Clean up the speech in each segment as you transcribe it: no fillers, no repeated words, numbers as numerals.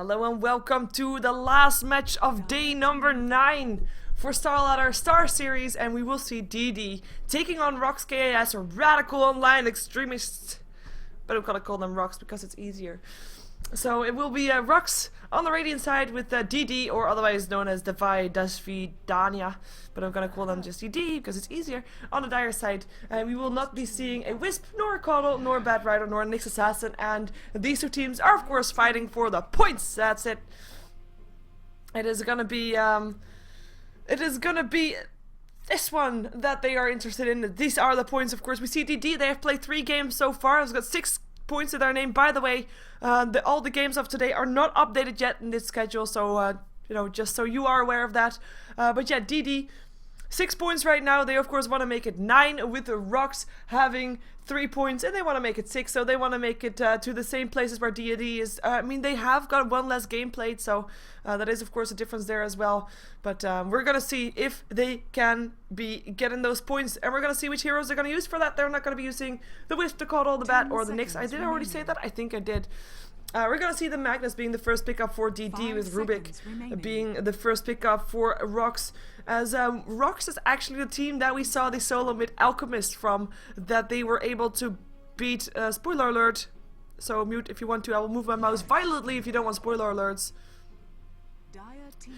Hello and welcome to the last match of day number 9 for StarLadder Star Series, and we will see DD taking on RoX.KiS, a radical online extremist. But I'm gonna call them RoX because it's easier. So it will be RoX on the Radiant side with DD, or otherwise known as Devi Dasvidania, but I'm gonna call them just DD because it's easier, on the Dire side. And we will not be seeing a Wisp, nor a Caudle, nor a Bad Rider, nor a Nyx Assassin, and these two teams are of course fighting for the points. That's it. It is gonna be this one that they are interested in. These are the points, of course. We see DD, they have played 3 games so far. It's got 6 points to their name. By the way, all the games of today are not updated yet in this schedule, so you know, just so you are aware of that. But yeah, DD 6 points right now. They of course want to make it 9 with the RoX having 3 points, and they want to make it 6, so they want to make it to the same places where DD is. I mean, they have got 1 less game played, so that is of course a difference there as well. But we're gonna see if they can be getting those points, and we're gonna see which heroes they're gonna use for that. They're not gonna be using the Wisp, the Caudle, the Bat, or the Nyx. I did already say that. I think I did. We're gonna see the Magnus being the first pickup for DD, with Rubik being the first pickup for RoX, as RoX is actually the team that we saw the solo mid Alchemist from, that they were able to beat. Spoiler alert, so mute if you want to. I will move my mouse violently if you don't want spoiler alerts.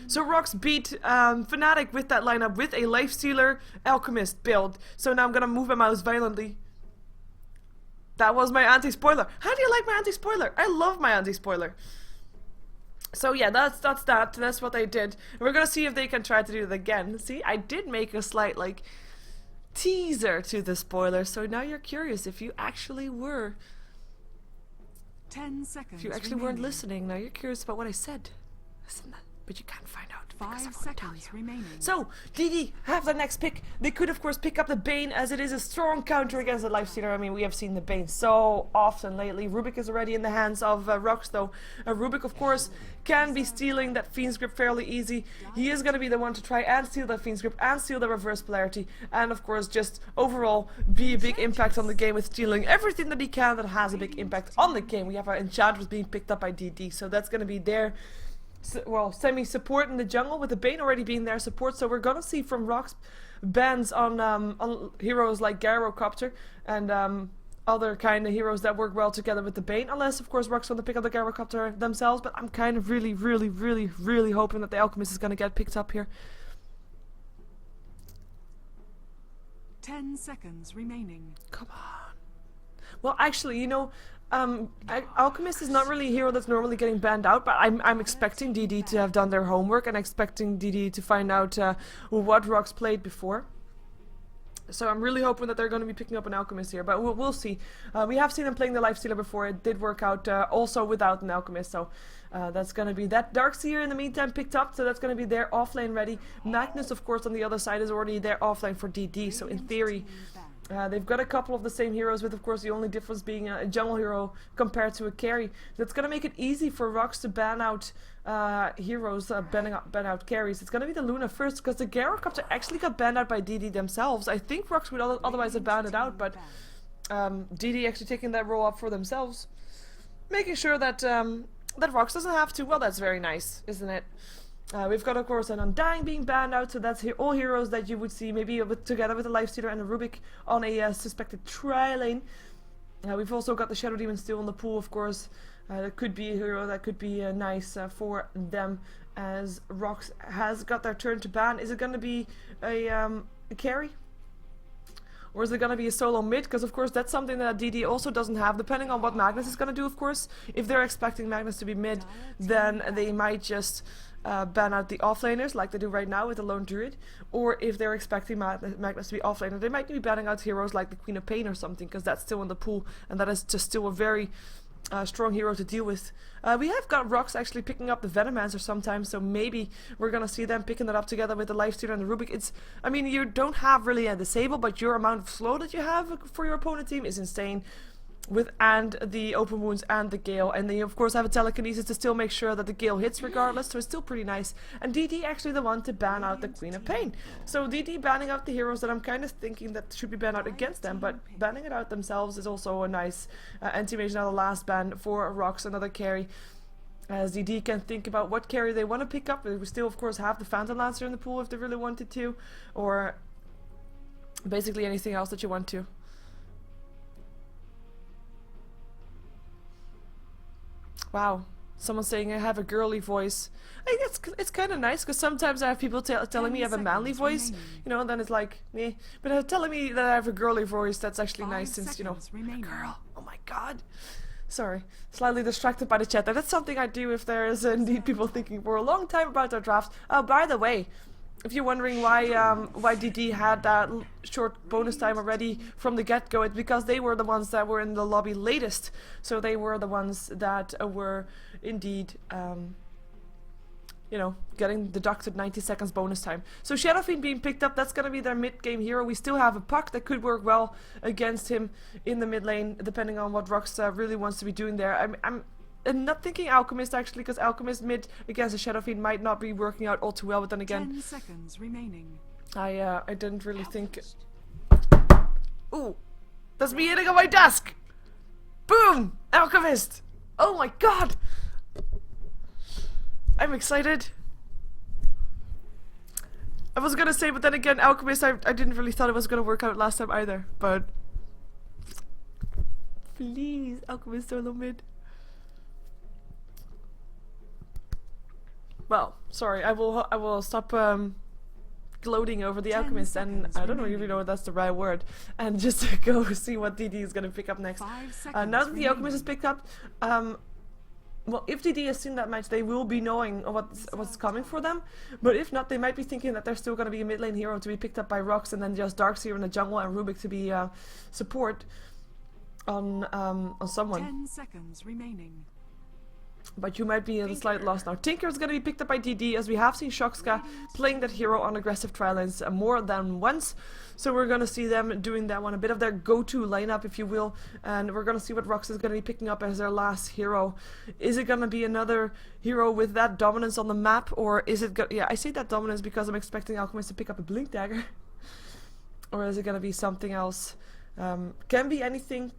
So RoX beat Fnatic with that lineup with a Lifestealer Alchemist build. So now I'm gonna move my mouse violently. That was my anti-spoiler. How do you like my anti-spoiler? I love my anti-spoiler. So yeah, that's that. That's what they did. And we're gonna see if they can try to do it again. See, I did make a slight like teaser to the spoiler, so now you're curious if you actually were. 10 seconds. If you actually weren't listening, now you're curious about what I said. Listen, but you can't find out. 5 seconds remaining. So, DD have the next pick. They could of course pick up the Bane, as it is a strong counter against the Lifestealer. I mean, we have seen the Bane so often lately. Rubik is already in the hands of RoX though. Rubik of course can be stealing that Fiend's Grip fairly easy. He is going to be the one to try and steal that Fiend's Grip and steal the reverse polarity, and of course just overall be a big impact on the game with stealing everything that he can that has a big impact on the game. We have our Enchantress being picked up by DD, so that's going to be their semi-support in the jungle, with the Bane already being their support. So we're gonna see from RoX bans on heroes like Gyrocopter and other kind of heroes that work well together with the Bane, unless of course RoX want to pick up the Gyrocopter themselves. But I'm kind of really hoping that the Alchemist is gonna get picked up here. 10 seconds remaining. Come on. Well, actually, you know, Alchemist is not really a hero that's normally getting banned out, but I'm expecting DD to have done their homework and expecting DD to find out what RoX played before. So I'm really hoping that they're going to be picking up an Alchemist here, but we'll see. We have seen them playing the Lifestealer before. It did work out also without an Alchemist, so that's going to be that. Darkseer in the meantime picked up, so that's going to be their offlane ready. Magnus, of course, on the other side is already their offlane for DD, so in theory they've got a couple of the same heroes, with of course the only difference being a jungle hero compared to a carry. That's going to make it easy for RoX to ban out heroes, ban out carries. It's going to be the Luna first, because the Gyrocopter actually got banned out by DD themselves. I think RoX would otherwise have banned it out, but DD actually taking that role up for themselves, making sure that that RoX doesn't have to. Well, that's very nice, isn't it? We've got of course an Undying being banned out, so that's all heroes that you would see maybe together with a Lifestealer and a Rubik on a suspected tri-lane. We've also got the Shadow Demon still in the pool, of course. That could be a hero that could be nice for them, as RoX has got their turn to ban. Is it going to be a carry? Or is it going to be a solo mid? Because of course that's something that DD also doesn't have, depending on what Magnus is going to do, of course. If they're expecting Magnus to be mid, then they might just ban out the offlaners like they do right now with the Lone Druid. Or if they're expecting Magnus to be offlaner, they might be banning out heroes like the Queen of Pain or something, because that's still in the pool, and that is just still a very strong hero to deal with. We have got RoX actually picking up the Venomancer sometimes, so maybe we're gonna see them picking that up together with the Lifestealer and the Rubik. I mean, you don't have really a disable, but your amount of slow that you have for your opponent team is insane. And the open wounds and the Gale, and they of course have a telekinesis to still make sure that the Gale hits regardless, so it's still pretty nice. And DD actually the one to ban out the Queen of Pain. So DD banning out the heroes that I'm kind of thinking that should be banned out against them, but banning it out themselves is also a nice anti-mage. Now the last ban for RoX, another carry. As DD can think about what carry they want to pick up. We still, of course, have the Phantom Lancer in the pool if they really wanted to, or basically anything else that you want to. Wow, someone's saying I have a girly voice. I think it's kind of nice because sometimes I have people telling me I have a manly voice, you know, and then it's like, meh. But telling me that I have a girly voice, that's actually nice since, you know, I'm a girl. Oh my god. Sorry, slightly distracted by the chat there. That's something I do if there is indeed people thinking for a long time about their drafts. Oh, by the way, if you're wondering why DD had that short bonus time already from the get-go, it's because they were the ones that were in the lobby latest. So they were the ones that were indeed, you know, getting deducted 90 seconds bonus time. So Shadow Fiend being picked up, that's going to be their mid-game hero. We still have a Puck that could work well against him in the mid lane, depending on what RoX really wants to be doing there. I'm not thinking Alchemist actually, because Alchemist mid against a Shadow Fiend might not be working out all too well, but then again, 10 seconds remaining. I didn't really think... Ooh, that's me hitting on my desk! Boom! Alchemist! Oh my god! I'm excited. I was gonna say, but then again, Alchemist, I didn't really thought it was gonna work out last time either, but... Please, Alchemist solo mid. Well, sorry, I will stop gloating over the Alchemist, and I don't even know if that's the right word, and just go see what DD is gonna pick up next. Now that the Alchemist is picked up, well, if DD has seen that match, they will be knowing what's coming for them. But if not, they might be thinking that there's still going to be a mid lane hero to be picked up by RoX, and then just Darkseer in the jungle and Rubik to be support on someone. 10 seconds remaining. But you might be at a slight loss now. Tinker is going to be picked up by DD, as we have seen RoX.KiS playing that hero on aggressive tri lanes more than once. So we're going to see them doing that one, a bit of their go-to lineup, if you will. And we're going to see what RoX is going to be picking up as their last hero. Is it going to be another hero with that dominance on the map, or is it yeah, I say that dominance because I'm expecting Alchemist to pick up a Blink Dagger. Or is it going to be something else? Can be anything,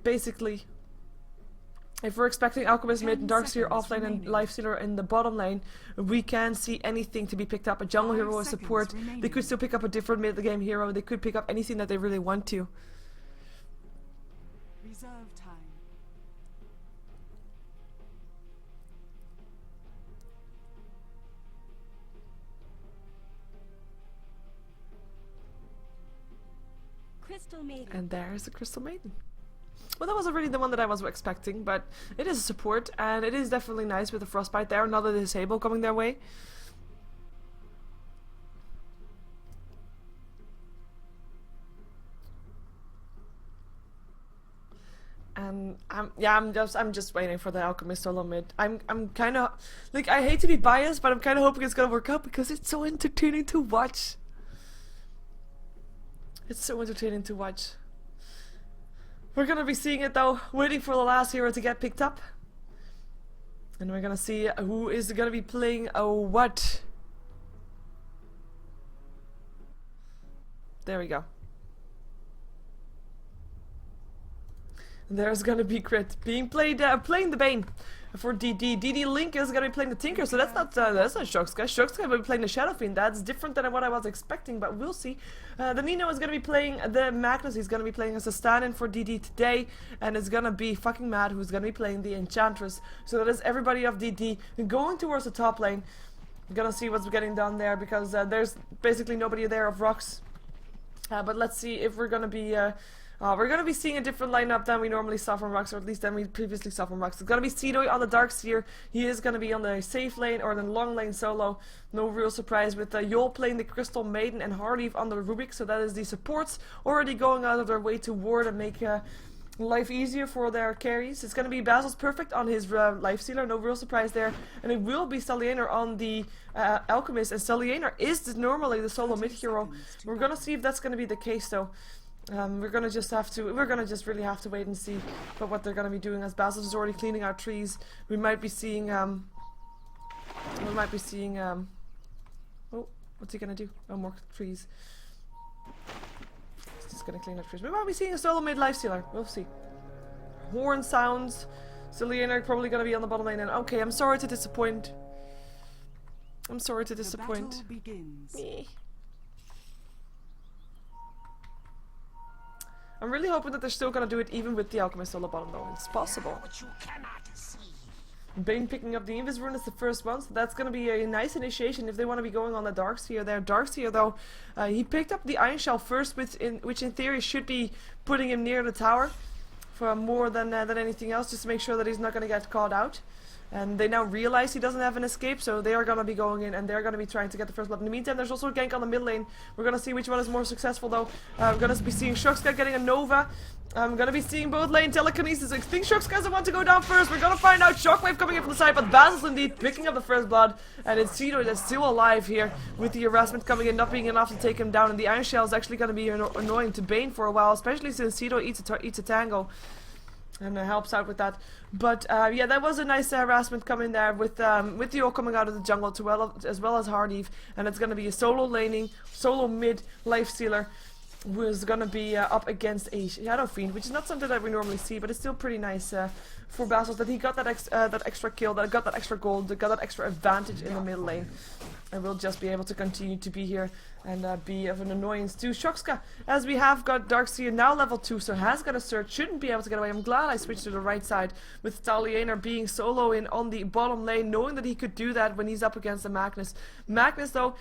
basically. If we're expecting Alchemist mid and Darkseer offlane and Lifestealer in the bottom lane, we can see anything to be picked up. A jungle hero with support. They could still pick up a different mid game hero. They could pick up anything that they really want to. Reserve time. Crystal Maiden. And there's the Crystal Maiden. Well, that wasn't really the one that I was expecting, but it is a support, and it is definitely nice with the Frostbite there. Another disable coming their way. And I'm just waiting for the Alchemist solo mid. I'm kind of like, I hate to be biased, but I'm kind of hoping it's gonna work out because it's so entertaining to watch. It's so entertaining to watch. We're gonna be seeing it though, waiting for the last hero to get picked up. And we're gonna see who is gonna be playing what. There we go. And there's gonna be Crit being played, playing the Bane for DD. DD Link is gonna be playing the Tinker, so that's not RoX.KiS. RoX.KiS will be playing the Shadow Fiend. That's different than what I was expecting, but we'll see. The Nino is gonna be playing the Magnus. He's gonna be playing as a stand-in for DD today, and it's gonna be fucking Mad who's gonna be playing the Enchantress. So that is everybody of DD going towards the top lane. We're gonna see what's getting done there because there's basically nobody there of RoX. But let's see if we're gonna be seeing a different lineup than we normally saw from RoX, or at least than we previously saw from RoX. It's gonna be Cedoy on the Darkseer. He is gonna be on the safe lane or the long lane solo. No real surprise with Yol playing the Crystal Maiden and Harleaf on the Rubik. So that is the supports already going out of their way to ward and make life easier for their carries. It's gonna be Basil's Perfect on his Lifestealer. No real surprise there. And it will be StarLadder on the Alchemist. And StarLadder is normally the solo mid hero. We're gonna see if that's gonna be the case though. We're gonna just really have to wait and see what they're gonna be doing, as Basil is already cleaning out trees. We might be seeing oh, what's he gonna do? Oh, more trees. He's just gonna clean up trees. We might be seeing a solo mid Lifestealer. We'll see. Horn sounds, Selena probably gonna be on the bottom lane, and okay, I'm sorry to disappoint. I'm sorry to The disappoint. battle begins. Me. I'm really hoping that they're still gonna do it even with the Alchemist on the bottom though. It's possible. Bane picking up the Invis rune is the first one, so that's gonna be a nice initiation if they want to be going on the Darkseer there. Darkseer though, he picked up the Iron Shell first, which in theory should be putting him near the tower for more than anything else, just to make sure that he's not gonna get caught out. And they now realize he doesn't have an escape, so they are going to be going in and they're going to be trying to get the first blood. In the meantime, there's also a gank on the mid lane. We're going to see which one is more successful though. We're going to be seeing SheeverGaming getting a Nova. I'm going to be seeing both lane telekinesis. I think SheeverGaming doesn't want to go down first. We're going to find out. Shockwave coming in from the side, but Basil's indeed picking up the first blood. And it's Cedo that's still alive here with the harassment coming in, not being enough to take him down. And the Iron Shell is actually going to be annoying to Bane for a while, especially since Cedo eats a tango. And helps out with that. But yeah, that was a nice harassment coming there with the all coming out of the jungle as well as Hardeve. And it's going to be a solo laning, solo mid life stealer who is going to be up against a Shadow Fiend, which is not something that we normally see, but it's still pretty nice for Basil that he got that extra kill, that got that extra gold, that got that extra advantage in the mid lane. And we'll just be able to continue to be here and be of an annoyance to SheeverGaming, as we have got Darkseer now level 2, so has got a search, shouldn't be able to get away. I'm glad I switched to the right side with StarLadder being solo in on the bottom lane, knowing that he could do that when he's up against the Magnus. Magnus though,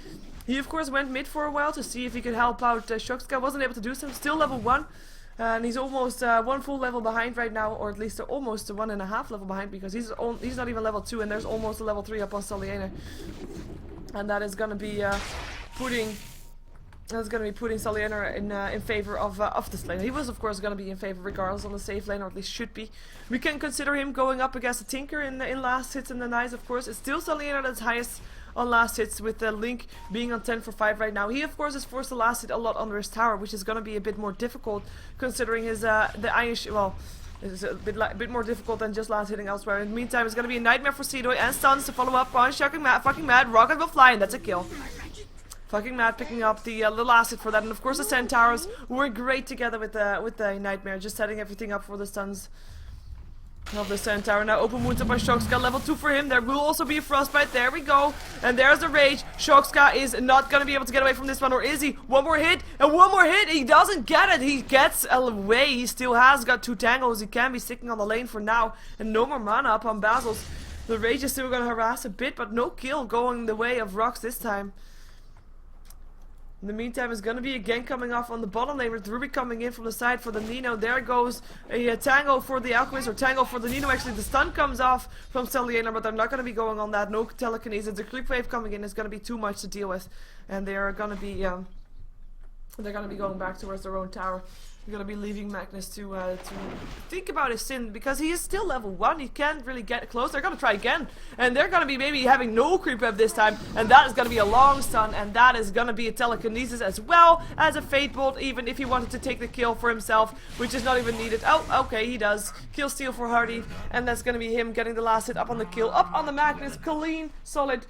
he of course went mid for a while to see if he could help out SheeverGaming, wasn't able to do so, still level 1. And he's almost one full level behind right now, or at least almost 1.5 level behind, because he's not even level 2 and there's almost a level 3 up on StarLadder. And that is gonna be putting StarLadder in favor of this lane. He was of course gonna be in favor regardless on the safe lane, or at least should be. We can consider him going up against a Tinker in last hits in the nice, of course. It's still StarLadder that's highest on last hits, with Link being on 10 for 5 right now. He of course is forced to last hit a lot under his tower, which is gonna be a bit more difficult considering his the Iron well. It's a bit more difficult than just last hitting elsewhere. In the meantime, it's going to be a nightmare for Cedo and stuns to follow up on fucking Mad. Rocket will fly, and that's a kill. Fucking Mad picking up the last hit for that. And of course the Centaurs were great together with the nightmare, just setting everything up for the stuns of the Centaur. Now open wounds up by SheeverGaming, level 2 for him. There will also be a frostbite. There we go. And there's the rage. SheeverGaming is not going to be able to get away from this one, or is he? One more hit, and one more hit. He doesn't get it. He gets away. He still has got 2 tangos. He can be sticking on the lane for now. And no more mana up on Basil's. The rage is still going to harass a bit, but no kill going the way of RoX this time. In the meantime, it's going to be again coming off on the bottom lane with Ruby coming in from the side for the Nino. There goes a tango for the Alchemist, or tango for the Nino. Actually, the stun comes off from StarLadder, but they're not going to be going on that. No telekinesis. The creep wave coming in is going to be too much to deal with, and they are going to be going back towards their own tower. They're going to be leaving Magnus to think about his sin, because he is still level 1. He can't really get close. They're going to try again, and they're going to be maybe having no creep wave this time, and that is going to be a long stun, and that is going to be a telekinesis as well as a fate bolt, even if he wanted to take the kill for himself, which is not even needed. Oh, okay, he does. Kill steal for Hardy, and that's going to be him getting the last hit up on the kill, up on the Magnus. Clean, solid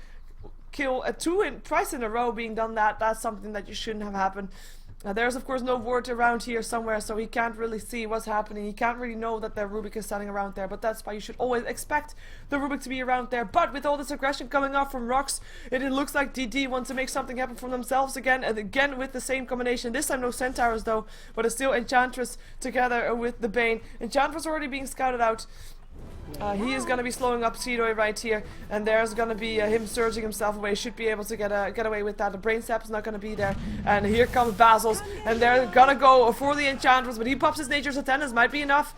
kill, twice in a row being done. That's something that you shouldn't have happened. There's of course no ward around here somewhere, so he can't really see what's happening. He can't really know that the Rubik is standing around there, but that's why you should always expect the Rubik to be around there. But with all this aggression coming off from RoX, it looks like DD wants to make something happen for themselves again, and again with the same combination. This time no Centaurs though, but it's still Enchantress together with the Bane. Enchantress already being scouted out. He is going to be slowing up Cedo right here, and there's going to be him surging himself away. Should be able to get away with that. The brain sap is not going to be there, and here comes Basil's, and they're going to go for the Enchantress, but he pops his Nature's Attendance, might be enough.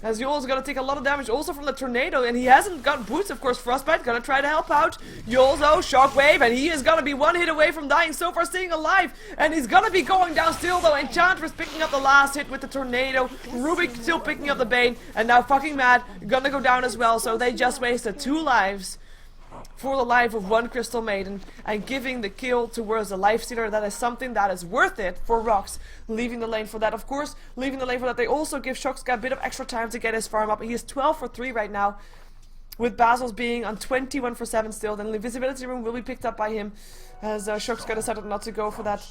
As Yoel's gonna take a lot of damage also from the tornado, and he hasn't got boots, of course. Frostbite gonna try to help out. Yoel's though, Shockwave, and he is gonna be one hit away from dying, so far staying alive, and he's gonna be going down still though. Enchantress picking up the last hit with the tornado, Rubik still picking up the Bane, and now fucking Mad gonna go down as well, so they just wasted 2 lives for the life of 1 Crystal Maiden, and giving the kill towards the life stealer. That is something that is worth it for RoX, leaving the lane for that. Of course, leaving the lane for that, they also give SheeverGaming a bit of extra time to get his farm up. He is 12 for 3 right now, with Basil's being on 21 for 7 still. Then the invisibility room will be picked up by him, as SheeverGaming decided not to go for that.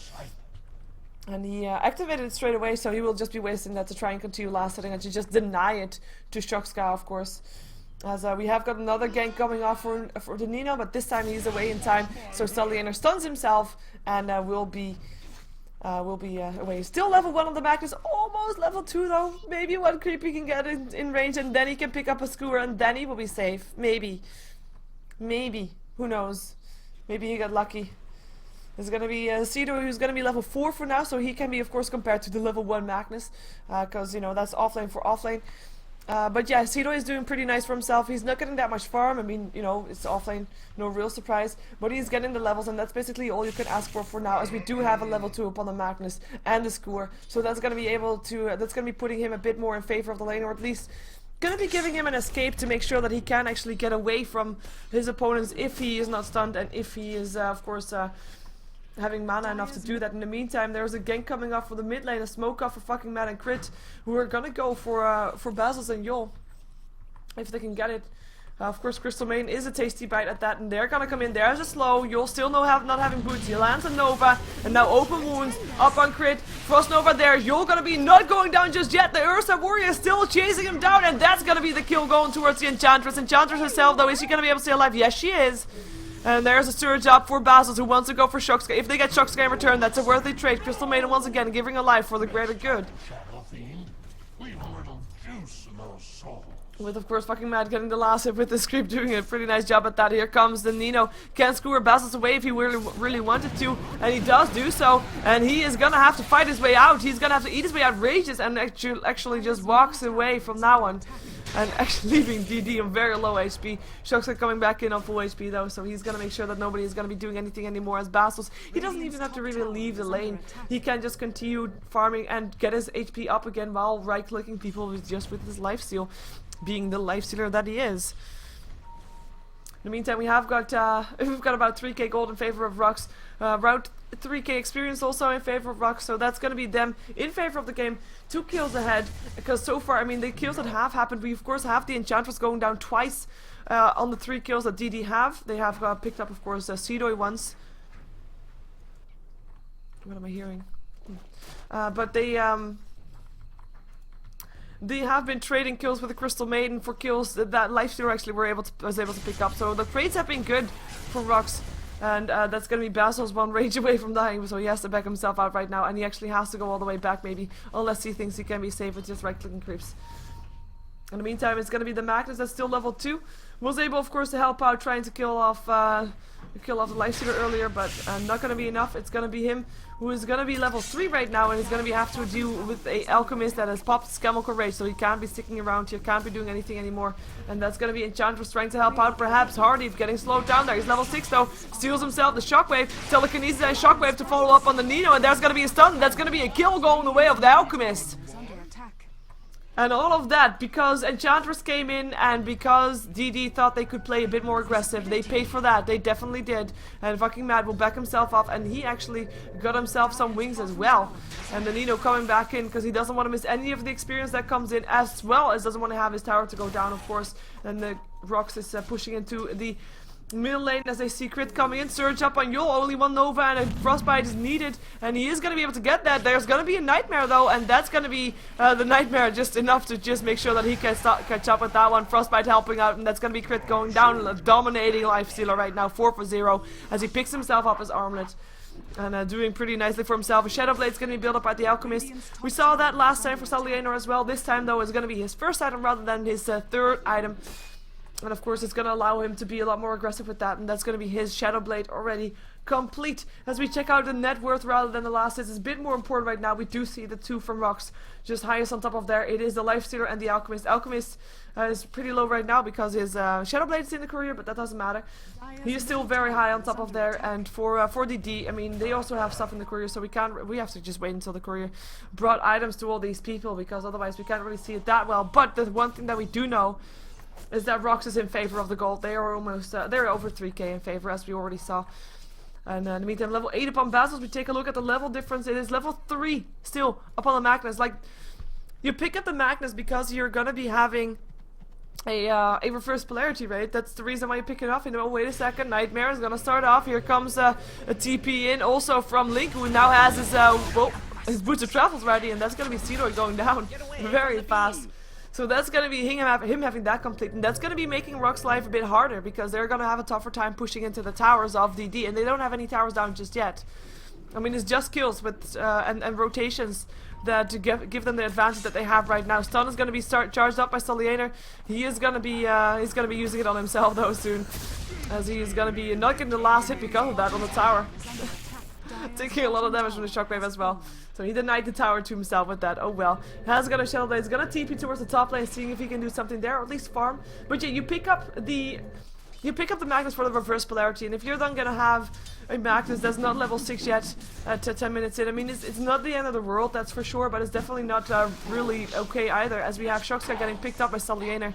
And he activated it straight away, so he will just be wasting that to try and continue last hitting, and to just deny it to SheeverGaming, of course. As we have got another gank coming off for the Nino, but this time he's away in time. So StarLadder stuns himself and will be away. Still level 1 on the Magnus, almost level 2 though. Maybe one creep he can get in range and then he can pick up a skewer and then he will be safe. Maybe. Maybe. Who knows? Maybe he got lucky. There's gonna be Cedo, who's gonna be level 4 for now, so he can be of course compared to the level 1 Magnus. Because, you know, that's offlane for offlane. But yeah, Cedo is doing pretty nice for himself. He's not getting that much farm. I mean, you know, it's offlane, no real surprise. But he's getting the levels, and that's basically all you can ask for now, as we do have a level 2 upon the Magnus and the Skewer. So that's gonna be able to, that's gonna be putting him a bit more in favor of the lane, or at least gonna be giving him an escape to make sure that he can actually get away from his opponents if he is not stunned and if he is, of course, having mana enough to do that. In the meantime, there's a gank coming off for the mid lane, a smoke off for fucking Mad and Crit, who are gonna go for Basils and Yol, if they can get it. Of course, Crystal Main is a tasty bite at that, and they're gonna come in. There's a slow. Yol still not having boots. He lands a Nova, and now open wounds up on Crit. Frost Nova there. Yol gonna be not going down just yet. The Ursa Warrior is still chasing him down, and that's gonna be the kill going towards the Enchantress. Enchantress herself, though, is she gonna be able to stay alive? Yes, she is. And there's a surge up for Basils, who wants to go for Shocksky. If they get Shocksky in return, that's a worthy trade. Crystal Maiden once again giving a life for the greater good. With, of course, fucking Mad getting the last hit with the creep, doing a pretty nice job at that. Here comes the Nino. Can skewer Basils away if he really wanted to, and he does do so. And he is gonna have to fight his way out. He's gonna have to eat his way out. Rages and actually just walks away from that one. And actually leaving DD on very low HP. Shocksky coming back in on full HP though, so he's gonna make sure that nobody is gonna be doing anything anymore as Basils. He doesn't even have to really leave the lane. He can just continue farming and get his HP up again while right-clicking people with his lifesteal, being the lifestealer that he is. In the meantime, we have got we've got about 3k gold in favor of RoX. Around 3k experience also in favor of RoX, so that's going to be them in favor of the game. 2 kills ahead, because so far, I mean, the kills that have happened, we of course have the Enchantress going down twice on the 3 kills that DD have. They have picked up, of course, Cedo once. What am I hearing? But they have been trading kills with the Crystal Maiden for kills that Lifestealer actually was able to pick up. So the trades have been good for RoX. And that's going to be Basil's one rage away from dying, so he has to back himself out right now, and he actually has to go all the way back maybe, unless he thinks he can be safe with just right-clicking creeps. In the meantime, it's going to be the Magnus that's still level 2. Was able, of course, to help out trying to kill off the Lifestealer earlier, but not going to be enough. It's going to be him who is going to be level 3 right now, and is going to have to deal with a Alchemist that has popped Chemical Rage, so he can't be sticking around here, can't be doing anything anymore. And that's going to be Enchantress trying to help out, perhaps Hardy getting slowed down there. He's level 6 though, steals himself the Shockwave, Telekinesis and Shockwave to follow up on the Nino, and there's going to be a stun. That's going to be a kill going the way of the Alchemist. And all of that because Enchantress came in and because DD thought they could play a bit more aggressive. They paid for that. They definitely did. And fucking Mad will back himself off, and he actually got himself some wings as well. And the Nino coming back in because he doesn't want to miss any of the experience that comes in, as well as doesn't want to have his tower to go down, of course. And the RoX is pushing into the middle lane as they see Crit coming in. Surge up on Yul, only one Nova and a Frostbite is needed, and he is going to be able to get that. There's going to be a Nightmare though, and that's going to be the Nightmare just enough to just make sure that he can catch up with that one. Frostbite helping out, and that's going to be Crit going down, dominating Lifestealer right now, 4 for 0, as he picks himself up his armlet. And doing pretty nicely for himself. A Shadow Blade's going to be built up by the Alchemist. We saw that last time for StarLadder as well. This time though is going to be his first item rather than his third item. And of course it's going to allow him to be a lot more aggressive with that, and that's going to be his Shadow Blade already complete. As we check out the net worth rather than the last hits, it's a bit more important right now. We do see the 2 from RoX just highest on top of there. It is the Lifestealer and the Alchemist. Alchemist is pretty low right now because his Shadow Blade is in the courier, but that doesn't matter. He is still very high on top of there, and for DD, I mean, they also have stuff in the courier, so we have to just wait until the courier brought items to all these people, because otherwise we can't really see it that well. But the one thing that we do know is that RoX is in favor of the gold. They are almost, they're over 3k in favor, as we already saw. And in the meantime, level 8 upon Basils, we take a look at the level difference. It is level 3 still upon the Magnus. Like, you pick up the Magnus because you're gonna be having a reverse polarity, right? That's the reason why you pick it off. You know, wait a second, Nightmare is gonna start off. Here comes a TP in, also from Link, who now has his Boots of Travels ready, and that's gonna be Cedo going down very fast. So that's gonna be him having that complete, and that's gonna be making RoX life a bit harder because they're gonna have a tougher time pushing into the towers of DD, and they don't have any towers down just yet. I mean, it's just kills with and rotations that give them the advantage that they have right now. Stun is gonna be charged up by StarLadder. He is gonna be using it on himself though soon, as he is gonna be not getting the last hit because of that on the tower. Taking a lot of damage from the shockwave as well. So he denied the tower to himself with that. Oh well. He has got a Shadow Blade. He's gonna TP towards the top lane, seeing if he can do something there, or at least farm. But yeah, you pick up the Magnus for the reverse polarity, and if you're then gonna have a Magnus that's not level 6 yet at 10 minutes in, I mean, it's not the end of the world, that's for sure, but it's definitely not really okay either, as we have RoX.KiS getting picked up by StarLadder.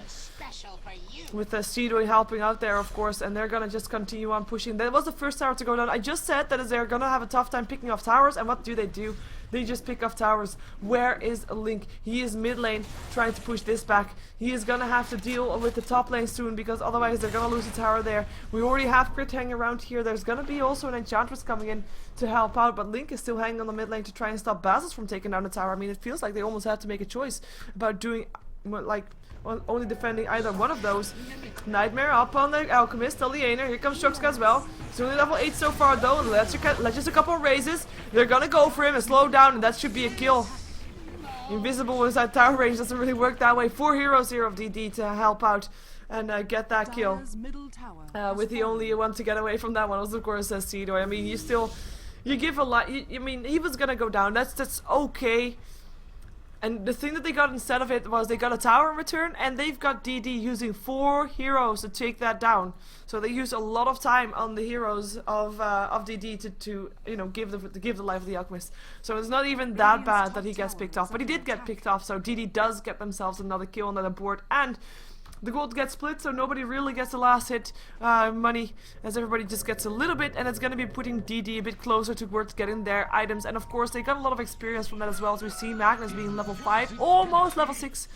With Sheever helping out there, of course, and they're gonna just continue on pushing. That was the first tower to go down. I just said that they're gonna have a tough time picking off towers, and what do? They just pick off towers. Where is Link? He is mid lane trying to push this back. He is gonna have to deal with the top lane soon, because otherwise they're gonna lose the tower there. We already have Crit hanging around here. There's gonna be also an Enchantress coming in to help out, but Link is still hanging on the mid lane to try and stop Basils from taking down the tower. I mean, it feels like they almost have to make a choice about doing, like, only defending either one of those. Nightmare up on the Alchemist, StarLadder. Here comes RoX.KiS as well. He's only level 8 so far though. Let's just a couple of raises. They're gonna go for him and slow down, and that should be a kill. Invisible inside tower range doesn't really work that way. 4 heroes here of DD to help out and get that kill. With the only one to get away from that one was of course Sheever. I mean, you give a lot. I mean, he was gonna go down. That's okay. And the thing that they got instead of it was they got a tower in return, and they've got DD using 4 heroes to take that down. So they use a lot of time on the heroes of DD to you know, give the life of the Alchemist. So it's not even that bad that he gets picked off, but he did get picked off. So DD does get themselves another kill on that board, and the gold gets split, so nobody really gets the last hit money, as everybody just gets a little bit, and it's going to be putting DD a bit closer towards getting their items. And of course, they got a lot of experience from that as well, as we see Magnus being level 5, almost level 6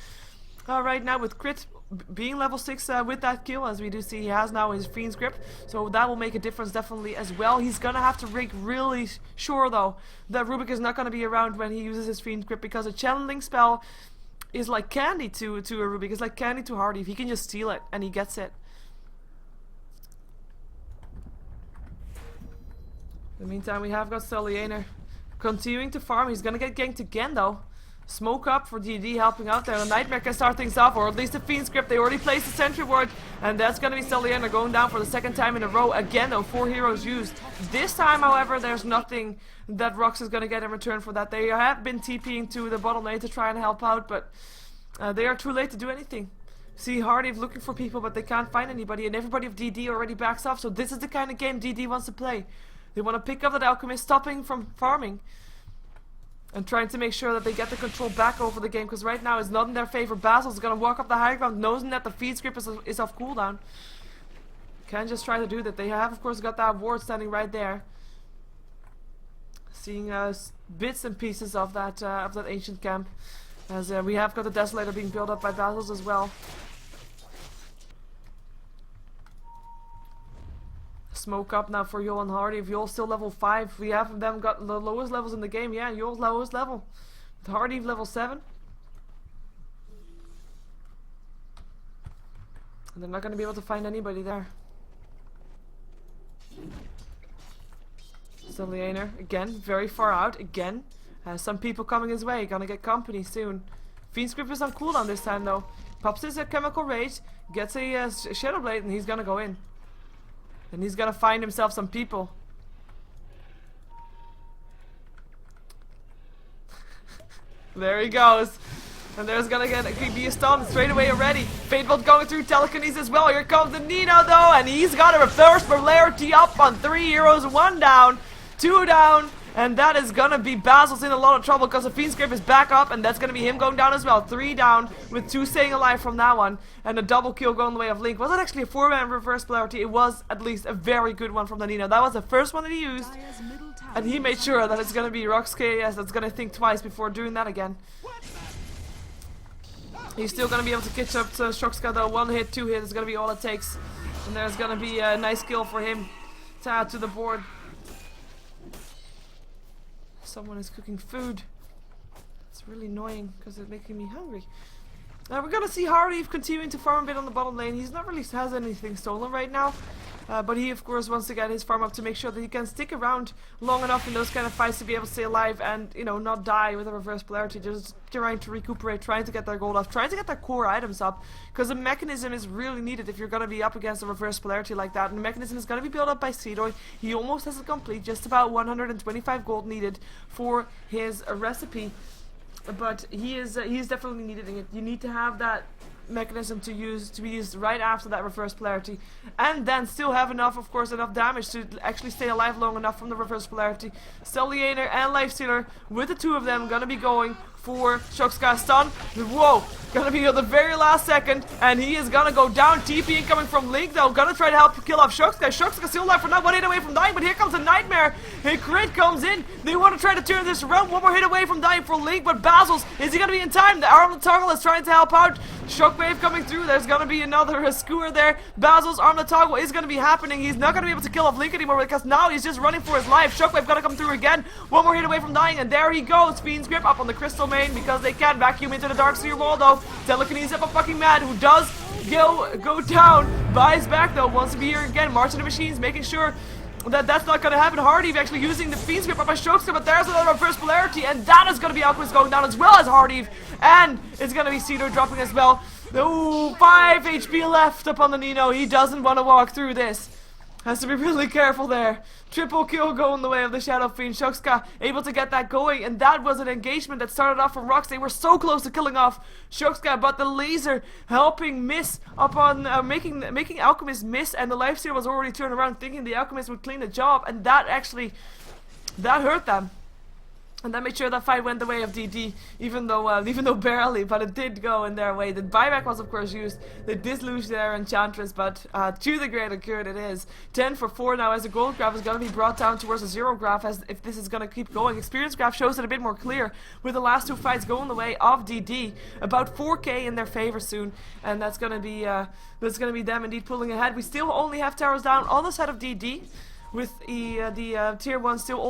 right now, with Crit being level 6 with that kill, as we do see he has now his Fiend's Grip, so that will make a difference definitely as well. He's going to have to make really sure, though, that Rubik is not going to be around when he uses his Fiend's Grip, because a channeling spell is like candy to a Rubik. It's like candy to Hardy. If he can just steal it, and he gets it. In the meantime, we have got StarLadder continuing to farm. He's gonna get ganked again though. Smoke up for DD helping out there. The Nightmare can start things off, or at least the Fiend Script. They already placed the sentry ward, and that's gonna be StarLadder going down for the second time in a row. Again though, 4 heroes used. This time, however, there's nothing that RoX is gonna get in return for that. They have been TPing to the bottom lane to try and help out, but they are too late to do anything. See Hardy looking for people, but they can't find anybody, and everybody of DD already backs off. So this is the kind of game DD wants to play. They want to pick up that Alchemist, stopping from farming, and trying to make sure that they get the control back over the game, because right now it's not in their favor. Basil's gonna walk up the high ground, knowing that the feed script is off cooldown. Can't just try to do that. They have, of course, got that ward standing right there, seeing bits and pieces of that ancient camp, as we have got the Desolator being built up by Basils as well. Smoke up now for Yol and Hardy. If Yol's still level 5, we have them got the lowest levels in the game. Yeah, Yol's lowest level. With Hardy level 7. And they're not going to be able to find anybody there. StarLadder, again, very far out, again. Some people coming his way, gonna get company soon. Fiend's Grip is on cooldown this time though. Pops his Chemical Rage, gets a Shadow Blade, and he's gonna go in. And he's gonna find himself some people. There he goes. And there's gonna be a stun straight away already. Fatebolt going through telekinesis as well. Here comes the Nino though, and he's got a reverse polarity up on 3 heroes, 1 down, 2 down. And that is gonna be Basil's in a lot of trouble, because the Fiend's Grip is back up, and that's gonna be him going down as well. 3 down, with 2 staying alive from that one. And a double kill going the way of Link. Was it actually a 4-man reverse polarity? It was at least a very good one from the Nino. That was the first one that he used. And he made sure that it's gonna be RoX.KiS that's gonna think twice before doing that again. He's still gonna be able to catch up to RoX.KiS though. 1 hit, 2 hit is gonna be all it takes. And there's gonna be a nice kill for him to add to the board. Someone is cooking food. It's really annoying because it's making me hungry. We're gonna see Hardy continuing to farm a bit on the bottom lane. He's not really has anything stolen right now. But he of course wants to get his farm up to make sure that he can stick around long enough in those kind of fights to be able to stay alive and, you know, not die with a reverse polarity. Just trying to recuperate, trying to get their gold up, trying to get their core items up. Because the mechanism is really needed if you're going to be up against a reverse polarity like that. And the mechanism is going to be built up by Seedoy. He almost has it complete, just about 125 gold needed for his recipe. But he is definitely needing it. You need to have that mechanism to be used right after that reverse polarity, and then still have enough damage to actually stay alive long enough from the reverse polarity. StarLadder and Lifestealer, with the two of them, gonna be going for RoX.KiS stun. Whoa, gonna be at the very last second, and he is gonna go down. TP incoming from Link though, gonna try to help kill off RoX.KiS. RoX.KiS still alive for now, 1 hit away from dying, but here comes a nightmare. A crit comes in. They want to try to turn this around. 1 more hit away from dying for Link, but Basil's, is he gonna be in time? The arm of the toggle is trying to help out. Shockwave coming through. There's gonna be another skewer there. Basil's arm of the toggle is gonna be happening. He's not gonna be able to kill off Link anymore because now he's just running for his life. Shockwave gonna come through again. 1 more hit away from dying, and there he goes. Fiend's Grip up on the crystal main because they can't vacuum into the Dark Sphere wall though. Telekinesis up a fucking mad who does go down. Buys back though, wants to be here again. Marching the machines, making sure that that's not going to happen. Hardy actually using the Fiend's Grip up by RoX.KiS, but there's another reverse polarity, and that is going to be Alchemist going down as well as Hardy, and it's going to be Seedoy dropping as well. Ooh, 5 HP left upon the Nino. He doesn't want to walk through this. Has to be really careful there. Triple kill going the way of the Shadow Fiend. RoX.KiS able to get that going, and that was an engagement that started off from RoX. They were so close to killing off RoX.KiS, but the laser helping miss upon making Alchemist miss, and the Lifestealer was already turned around thinking the Alchemist would clean the job, and that hurt them. And that made sure that fight went the way of DD, even though barely, but it did go in their way. The buyback was of course used. They dislodged their Enchantress, but to the greater good it is. 10 for 4 now as the gold graph is going to be brought down towards a 0 graph as if this is going to keep going. Experience graph shows it a bit more clear with the last 2 fights going the way of DD. About 4k in their favor soon, and that's going to be them indeed pulling ahead. We still only have towers down on the side of DD. With the tier 1 still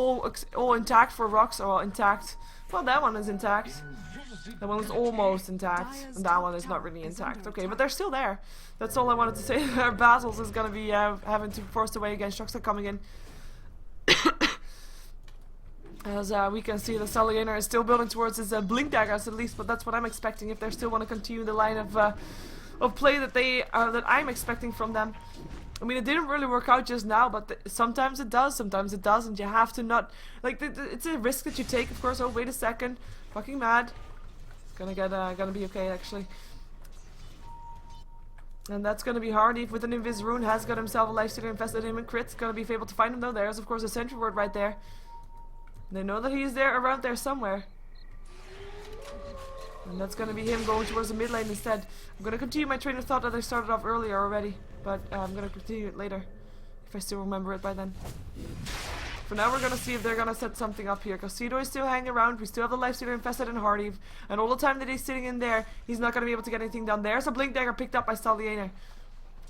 all intact for RoX, or intact. Well, that one is intact. That one is almost intact. And that one is not really intact. Okay, but they're still there. That's all I wanted to say. Their Basils is gonna be having to force away against RoX.KiS coming in. As we can see, the StarLadder is still building towards his blink daggers at least, but that's what I'm expecting if they still want to continue the line of play that I'm expecting from them. I mean, it didn't really work out just now, but sometimes it does, sometimes it doesn't. You have to not... Like, it's a risk that you take, of course. Oh, wait a second. Fucking mad. It's gonna be okay, actually. And that's gonna be Hardy with an Invis rune. Has got himself a Lifestealer infested him in crits. Gonna be able to find him, though. There's, of course, a sentry ward right there. They know that he's there, around there somewhere. And that's gonna be him going towards the mid lane instead. I'm gonna continue my train of thought that I started off earlier already. But I'm gonna continue it later, if I still remember it by then. For now, we're gonna see if they're gonna set something up here, because Seedoy is still hanging around. We still have the Lifestealer infested in Hardy, and all the time that he's sitting in there, he's not gonna be able to get anything done. There's a blink dagger picked up by StarLadder,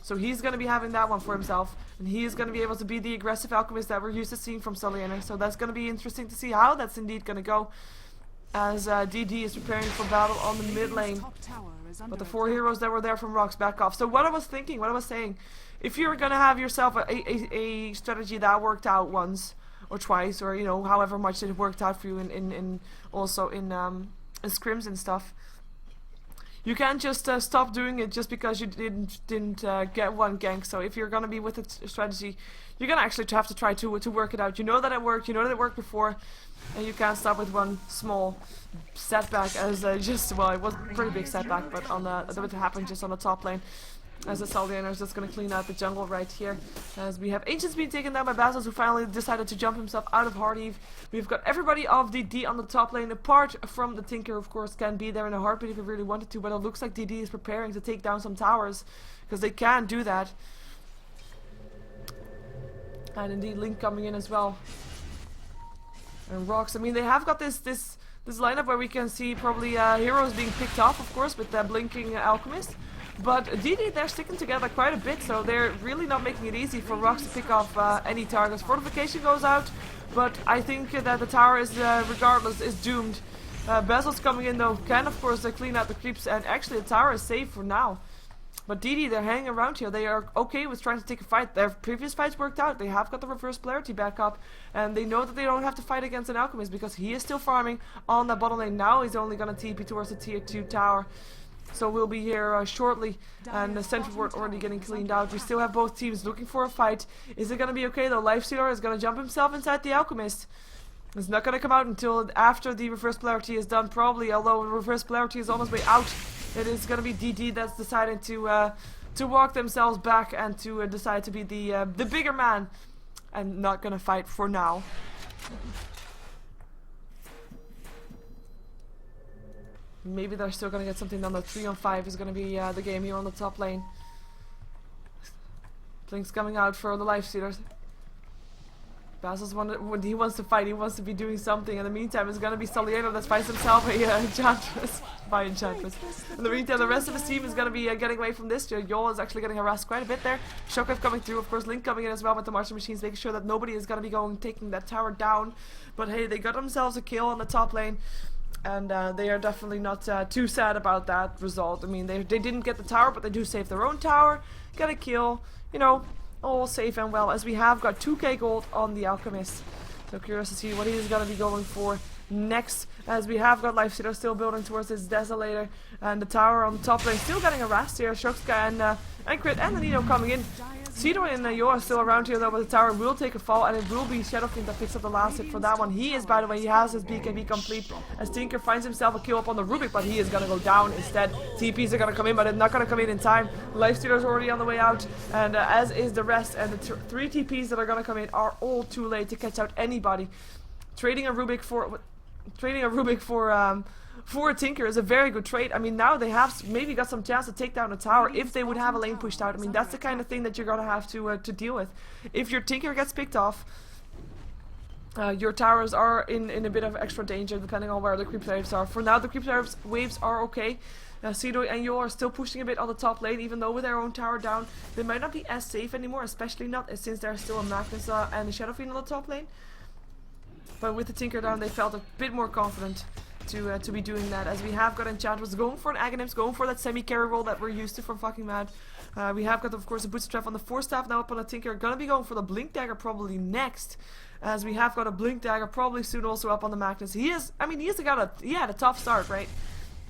so he's gonna be having that one for himself, and he is gonna be able to be the aggressive alchemist that we're used to seeing from StarLadder. So that's gonna be interesting to see how that's indeed gonna go, as DD is preparing for battle on the mid lane. But the 4 heroes that were there from RoX back off. So what I was thinking, what I was saying, if you're gonna have yourself a strategy that worked out once or twice, or you know, however much it worked out for you in scrims and stuff, you can't just stop doing it just because you didn't get one gank. So if you're gonna be with a strategy, you're gonna actually have to try to work it out. You know that it worked. You know that it worked before, and you can't stop with one small setback. As well, it was a pretty big setback, but on that happened just on the top lane. As the StarLadder is just going to clean out the jungle right here. As we have Ancients being taken down by Basil, who finally decided to jump himself out of Hardy. We've got everybody of DD on the top lane, apart from the Tinker, of course, can be there in a heartbeat if he really wanted to, but it looks like DD is preparing to take down some towers, because they can do that. And indeed, Link coming in as well. And RoX, I mean, they have got this lineup where we can see probably heroes being picked off, of course, with the blinking Alchemist. But DD, they're sticking together quite a bit, so they're really not making it easy for RoX to pick off any targets. Fortification goes out, but I think that the tower is, regardless, is doomed. Basil's coming in though, can of course clean out the creeps, and actually the tower is safe for now. But DD, they're hanging around here. They are okay with trying to take a fight. Their previous fights worked out. They have got the reverse polarity back up, and they know that they don't have to fight against an alchemist because he is still farming on that bottom lane. Now he's only going to TP towards the tier 2 tower. So we'll be here shortly, and the central ward already getting cleaned out. We still have both teams looking for a fight. Is it going to be okay though? Lifestealer is going to jump himself inside the alchemist. It's not going to come out until after the reverse polarity is done, probably, although reverse polarity is on its way out. It is going to be DD that's deciding to walk themselves back and to decide to be the bigger man, and not going to fight for now. Maybe they're still going to get something done. The 3-on-5 is going to be the game here on the top lane. Blink's coming out for the Lifestealers. Basil's he wants to fight, he wants to be doing something. In the meantime, it's going to be StarLadder that finds himself a enchantress. By enchantress. In the meantime, the rest of the team is going to be getting away from this. Yol is actually getting harassed quite a bit there. Shockwave coming through, of course, Link coming in as well with the marching machines, making sure that nobody is going to be taking that tower down. But hey, they got themselves a kill on the top lane. And they are definitely not too sad about that result. I mean, they didn't get the tower, but they do save their own tower, get a kill, you know, all safe and well, as we have got 2k gold on the alchemist. So curious to see what he is going to be going for next, as we have got Lifestealer still building towards this Desolator, and the tower on the top lane still getting harassed here. Shoxka and Crit and the Nino coming in. Cedo and Yor are still around here though, but the tower will take a fall, and it will be Shadowking that picks up the last hit for that one. He is, by the way, he has his BKB complete, as Tinker finds himself a kill up on the Rubik, but he is gonna go down instead. TPs are gonna come in, but they're not gonna come in time. Lifestealer's already on the way out, and as is the rest, and the 3 TPs that are gonna come in are all too late to catch out anybody. Trading a Rubik for a Tinker is a very good trade. I mean, now they have maybe got some chance to take down a tower if they would have a lane pushed out. I mean, that's the kind of thing that you're gonna have to deal with. If your Tinker gets picked off, your towers are in a bit of extra danger depending on where the creep waves are. For now, the creep waves are okay. Cedo and Yo are still pushing a bit on the top lane, even though with their own tower down, they might not be as safe anymore, especially not since there's still a Magnus and a Shadow Fiend on the top lane. But with the Tinker down, they felt a bit more confident to be doing that, as we have got Enchantress going for an Aghanim's, going for that semi-carry role that we're used to from fucking Mad. We have got, of course, a Bootstrap on the 4-staff now up on a Tinker. Gonna be going for the Blink Dagger probably next, as we have got a Blink Dagger probably soon also up on the Magnus. He had a tough start, right?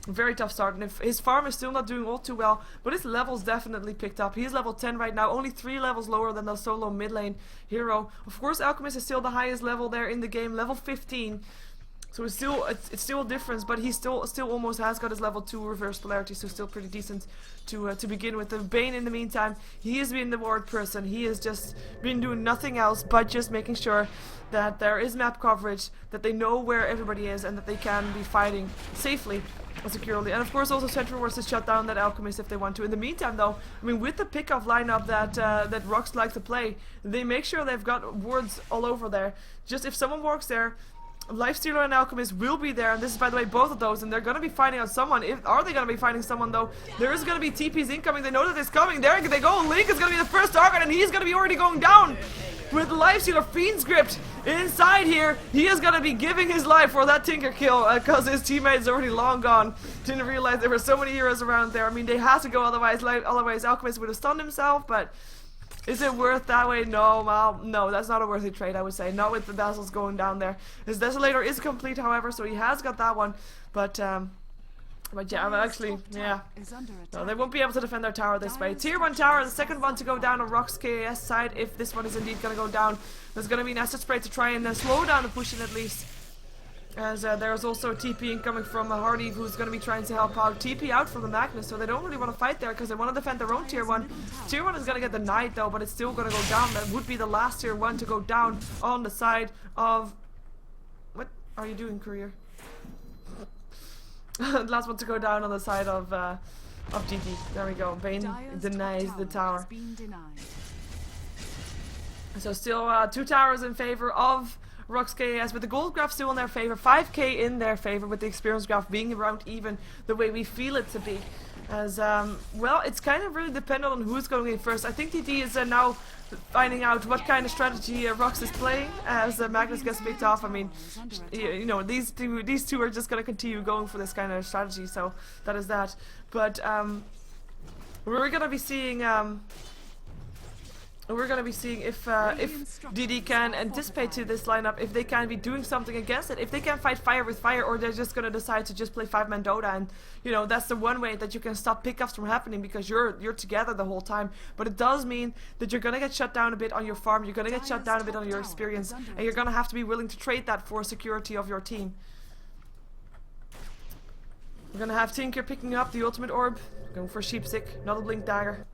Very tough start, and if his farm is still not doing all too well, but his levels definitely picked up. He is level 10 right now, only 3 levels lower than the solo mid lane hero. Of course, Alchemist is still the highest level there in the game, level 15. So it's still a difference, but he still almost has got his level 2 reverse polarity, so still pretty decent to begin with. The Bane, in the meantime, he has been the ward person. He has just been doing nothing else but just making sure that there is map coverage, that they know where everybody is, and that they can be fighting safely and securely. And of course also Central wants to shut down that Alchemist if they want to. In the meantime though, I mean, with the pick-off lineup that RoX like to play, they make sure they've got wards all over there. Just if someone walks there, Lifestealer and Alchemist will be there, and this is, by the way, both of those, and they're going to be fighting on someone. Are they going to be fighting someone, though? There is going to be TPs incoming. They know that it's coming. There they go. Link is going to be the first target, and he's going to be already going down. With Lifestealer Fiend's Gripped inside here, he is going to be giving his life for that Tinker kill, because his teammate is already long gone. Didn't realize there were so many heroes around there. I mean, they had to go, otherwise Alchemist would have stunned himself, but... is it worth that way? No, well, no, that's not a worthy trade, I would say. Not with the Dazzles going down there. His Desolator is complete, however, so he has got that one. But yeah, no, they won't be able to defend their tower this way. Tier 1 tower, the second one to go down on RoX.KiS side, if this one is indeed going to go down. There's going to be an acid spray to try and slow down the pushing at least. As there's also a TP incoming from Hardy, who's going to be trying to help out. TP out from the Magnus, so they don't really want to fight there because they want to defend their own tier 1. Tier 1 is going to get denied though, but it's still going to go down. That would be the last tier 1 to go down on the side of... What are you doing, Courier? The last one to go down on the side of GG. There we go. Bane denies the tower. So still 2 towers in favor of RoX.KiS, with the gold graph still in their favor, 5k in their favor, with the experience graph being around even the way we feel it to be. As, well, it's kind of really dependent on who's going in first. I think DD is now finding out what kind of strategy RoX is playing as Magnus gets picked off. I mean, you know, these two are just going to continue going for this kind of strategy, so that is that. But we're going to be seeing if DD can anticipate to this lineup, if they can be doing something against it, if they can fight fire with fire, or they're just gonna decide to just play 5-man Dota, and you know that's the one way that you can stop pickups from happening because you're together the whole time. But it does mean that you're gonna get shut down a bit on your farm, you're gonna get shut down a bit on your experience, and you're gonna have to be willing to trade that for security of your team. We're gonna have Tinker picking up the ultimate orb, going for Sheepstick, not a blink dagger.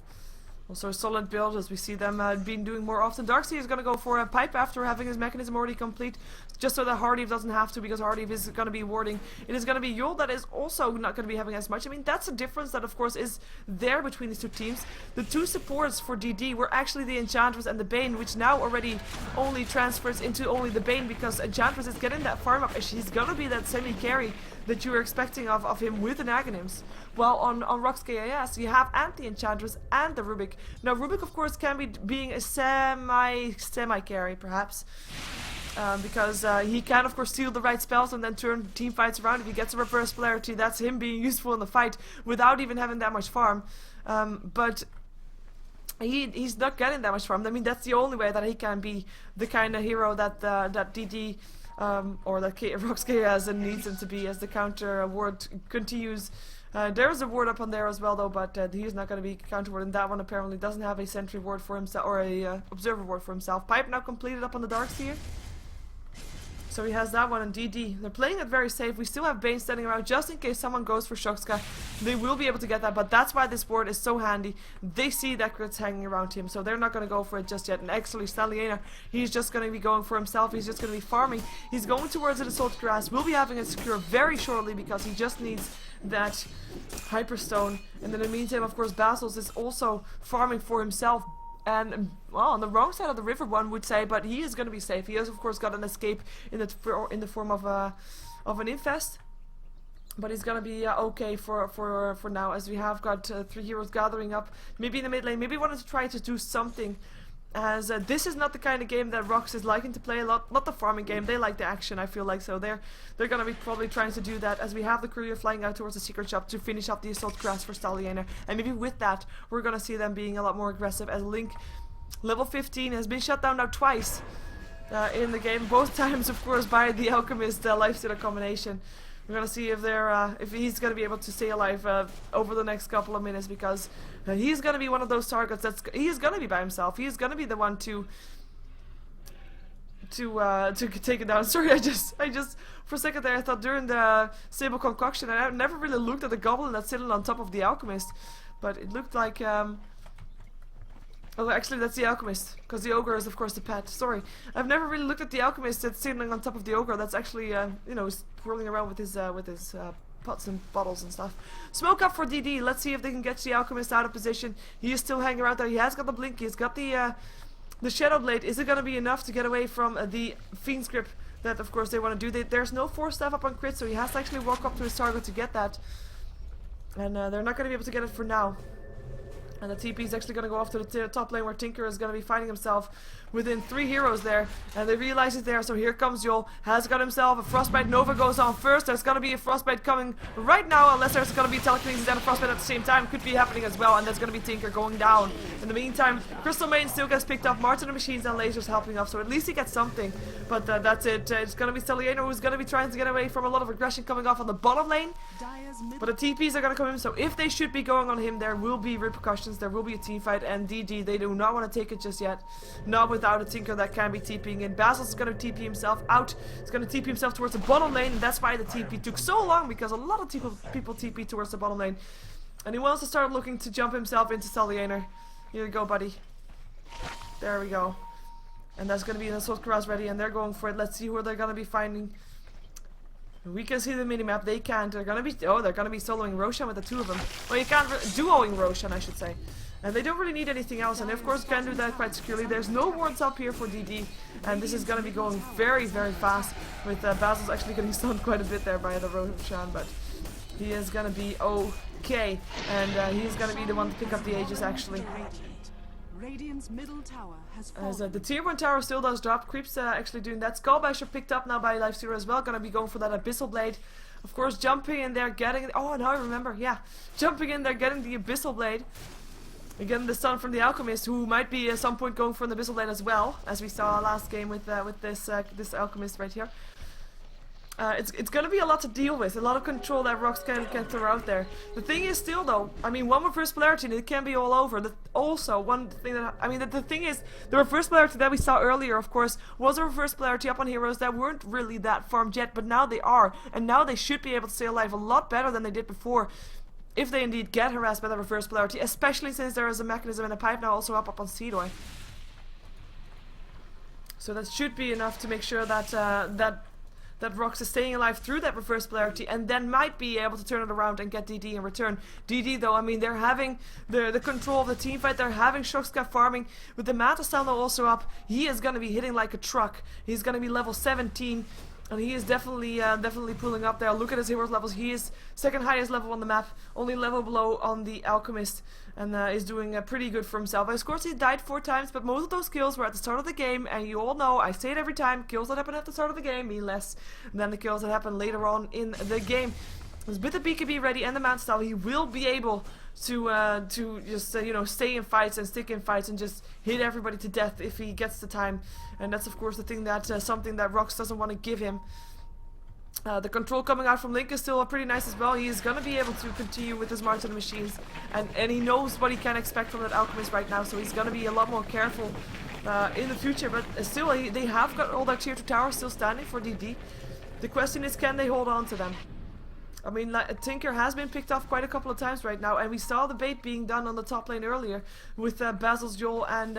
Also a solid build as we see them been doing more often. Darkseer is going to go for a pipe after having his mechanism already complete, just so that Hardeep doesn't have to, because Hardeep is going to be warding. It is going to be Yul that is also not going to be having as much. I mean, that's a difference that of course is there between these two teams. The two supports for DD were actually the Enchantress and the Bane, which now already only transfers into only the Bane, because Enchantress is getting that farm up and she's going to be that semi-carry that you were expecting of him with an Aghanims. While on RoX.KiS you have and the Enchantress and the Rubik. Now Rubik of course can be being a semi-carry perhaps. Because he can of course steal the right spells and then turn team fights around. If he gets a reverse polarity, that's him being useful in the fight without even having that much farm. But he's not getting that much farm. I mean, that's the only way that he can be the kind of hero that that DD or that RoX.KiS needs him to be, as the counter ward continues. There is a ward up on there as well though, but he's not going to be counter ward, and that one apparently doesn't have a sentry ward for himself, or a observer ward for himself. Pipe now completed up on the Darkseer. So he has that one, and DD. They're playing it very safe. We still have Bane standing around just in case someone goes for Shoxka. They will be able to get that, but that's why this board is so handy. They see that crit's hanging around him, so they're not going to go for it just yet. And actually, StarLadder, he's just going to be going for himself. He's just going to be farming. He's going towards the Assault Grass. We'll be having it secure very shortly because he just needs that Hyperstone. And in the meantime, of course, Basils is also farming for himself. And, well, on the wrong side of the river, one would say, but he is going to be safe. He has, of course, got an escape in the form of an infest. But he's going to be okay for now, as we have got 3 heroes gathering up. Maybe in the mid lane, maybe wanted to try to do something. As this is not the kind of game that RoX is liking to play a lot. Not the farming game, they like the action, I feel like. So they're going to be probably trying to do that, as we have the courier flying out towards the secret shop to finish up the assault grass for StarLadder. And maybe with that, we're going to see them being a lot more aggressive, as Link, level 15, has been shut down now twice in the game. Both times, of course, by the Alchemist Lifestealer combination. We're going to see if he's going to be able to stay alive over the next couple of minutes, because he's going to be one of those targets he's going to be by himself. He's going to be the one to take it down. Sorry, I just for a second there I thought during the Sable Concoction I never really looked at the goblin that's sitting on top of the Alchemist, but it looked like oh, actually that's the Alchemist, because the Ogre is of course the pet. Sorry, I've never really looked at the Alchemist that's sitting on top of the Ogre. That's actually you know, swirling around with his pots and bottles and stuff. Smoke up for DD. Let's see if they can get the Alchemist out of position. He is still hanging around there. He has got the blink. He's got the Shadow Blade. Is it going to be enough to get away from the Fiend's Grip that of course they want to do? There's no force staff up on crit, so he has to actually walk up to his target to get that. And they're not going to be able to get it for now. And the TP is actually going to go off to the top lane, where Tinker is going to be finding himself within 3 heroes there. And they realize he's there, so here comes Yul. Has got himself a Frostbite. Nova goes on first. There's going to be a Frostbite coming right now, unless there's going to be Telekinesis and a Frostbite at the same time. Could be happening as well, and there's going to be Tinker going down. In the meantime, Crystal Main still gets picked up. Martin the Machines and Lasers helping off, so at least he gets something. But that's it. It's going to be StarLadder who's going to be trying to get away from a lot of aggression coming off on the bottom lane. But the TPs are going to come in, so if they should be going on him, there will be repercussions. There will be a team fight, and DD, they do not want to take it just yet. Not without a Tinker that can be TPing in. Basil's going to TP himself out. He's going to TP himself towards the bottom lane, and that's why the TP took so long, because a lot of people TP towards the bottom lane. And he wants to start looking to jump himself into StarLadder. Here you go, buddy. There we go. And that's going to be an Assault Cross ready, and they're going for it. Let's see who they're going to be finding. We can see the minimap. They can't. They're going to be soloing Roshan with the 2 of them. Well, you can't duoing Roshan, I should say. And they don't really need anything else, and they of course can do that quite securely. There's no wards up here for DD, and this is going to be going very, very fast, with Basil's actually getting stunned quite a bit there by the Roshan, but he is going to be decay, and he's gonna be the one to pick up the Aegis actually. Radiant's middle tower has As fallen. the tier 1 tower still does drop. Creeps actually doing that. Skullbasher picked up now by Lifestealer as well. Gonna be going for that Abyssal Blade. Of course, jumping in there, getting... Oh, now I remember. Yeah. Jumping in there, getting the Abyssal Blade. Again, the stun from the Alchemist, who might be at some point going for an Abyssal Blade as well. As we saw last game with this Alchemist right here. It's gonna be a lot to deal with, a lot of control that RoX can throw out there. The thing is still though, I mean, one reverse polarity and it can be all over. Also, one thing that, I mean, the thing is, the reverse polarity that we saw earlier, of course, was a reverse polarity up on heroes that weren't really that farmed yet, but now they are. And now they should be able to stay alive a lot better than they did before. If they indeed get harassed by the reverse polarity, especially since there is a mechanism and a pipe now also up on Seedoy. So that should be enough to make sure that that RoX is staying alive through that reverse polarity, and then might be able to turn it around and get DD in return. DD though, I mean, they're having the control of the team fight, they're having RoX.KiS farming, with the Manta Stamina also up, he is going to be hitting like a truck. He's going to be level 17, and he is definitely pulling up there. Look at his heroes levels, he is second highest level on the map, only level below on the Alchemist, and is doing pretty good for himself. Of course, he died 4 times, but most of those kills were at the start of the game, and you all know, I say it every time, kills that happen at the start of the game mean less than the kills that happen later on in the game. With the BKB ready and the Man Style, he will be able to just you know, stay in fights and stick in fights and just hit everybody to death if he gets the time. And that's of course the thing that something that RoX doesn't want to give him. The control coming out from Link is still pretty nice as well. He is gonna be able to continue with his Martin machines, and he knows what he can expect from that Alchemist right now, so he's gonna be a lot more careful in the future. But still, they have got all that tier 2 towers still standing for DD. The question is, can they hold on to them? I mean, Tinker has been picked off quite a couple of times right now, and we saw the bait being done on the top lane earlier with Basil's Joel and